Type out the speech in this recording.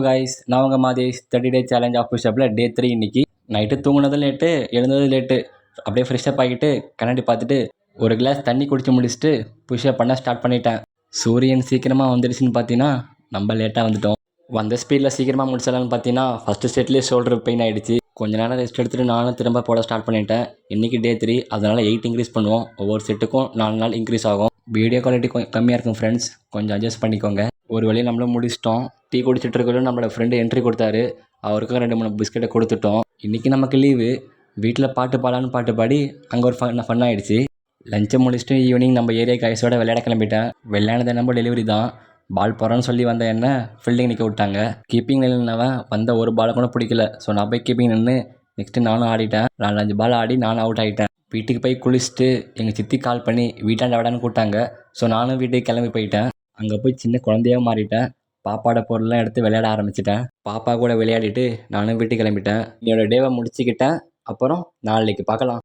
Guys நான் உங்கள் மாதேஷ் 30 டே challenge of புஷ்அப்பில் டே 3 இன்னைக்கு நைட்டு தூங்குனதும் லேட்டு எழுந்ததும் லேட்டு அப்படியே ஃப்ரெஷ்அப் ஆகிட்டு கண்ணாடி பார்த்துட்டு ஒரு கிளாஸ் தண்ணி குடிச்சு முடிச்சுட்டு புஷ்அப் பண்ண ஸ்டார்ட் பண்ணிட்டேன். சூரியன் சீக்கிரமாக வந்துடுச்சுன்னு பார்த்தீங்கன்னா நம்ம லேட்டாக வந்துட்டோம். வந்த ஸ்பீடில் சீக்கிரமாக முடிச்சிடலான்னு பார்த்தீங்கன்னா ஃபஸ்ட்டு செட்லேயே ஷோல்டர் பெயின் ஆகிடுச்சு. கொஞ்ச நேரம் ரெஸ்ட் எடுத்துகிட்டு நானும் திரும்ப போட ஸ்டார்ட் பண்ணிட்டேன். இன்றைக்கி டே 3 அதனால் 8 இன்க்ரீஸ் பண்ணுவோம். ஒவ்வொரு செட்டுக்கும் 4 நாள் இன்க்ரீஸ் ஆகும். வீடியோ குவாலிட்டி கொஞ்சம் கம்மியாக இருக்கும் ஃப்ரெண்ட்ஸ், கொஞ்சம் அட்ஜஸ்ட் பண்ணிக்கோங்க. ஒரு வழியை நம்மளும் முடிச்சிட்டோம். டீ குடிச்சிட்டு இருக்கல நம்மளோட ஃப்ரெண்டு என்ட்ரி கொடுத்தாரு. அவருக்கும் 2-3 பிஸ்கெட்டை கொடுத்துட்டோம். இன்றைக்கி நமக்கு லீவு. வீட்டில் பாட்டு பாடலான்னு பாட்டு பாடி அங்கே ஒரு ஃபன் ஆகிடுச்சு. லஞ்சை முடிச்சுட்டு ஈவினிங் நம்ம ஏரியா கைஸோட விளையாட கிளம்பிட்டேன். விளையாடுறது நம்ம டெலிவரி தான். பால் போகிறோன்னு சொல்லி வந்த என்ன ஃபீல்டிங் நிற்க விட்டாங்க. கீப்பிங் நின்னவன் வந்த ஒரு பாலை கூட பிடிக்கல. ஸோ நான் போய் கீப்பிங் நின்று நெக்ஸ்ட்டு நானும் ஆடிட்டேன். 4-5 பால் ஆடி நானும் அவுட் ஆகிட்டேன். வீட்டுக்கு போய் குளிச்சுட்டு எங்கள் சித்தி கால் பண்ணி வீட்டாண்ட விடான்னு கூப்பிட்டாங்க. ஸோ நானும் வீட்டுக்கு கிளம்பி போயிட்டேன். அங்கே போய் சின்ன குழந்தையாக மாறிட்டேன். பாப்பாவோட பொருள்லாம் எடுத்து விளையாட ஆரம்பிச்சிட்டேன். பாப்பா கூட விளையாடிட்டு நானும் வீட்டுக்கு கிளம்பிட்டேன். என்னோடய டேவை முடிச்சுக்கிட்டேன். அப்புறம் நாளைக்கு பார்க்கலாம்.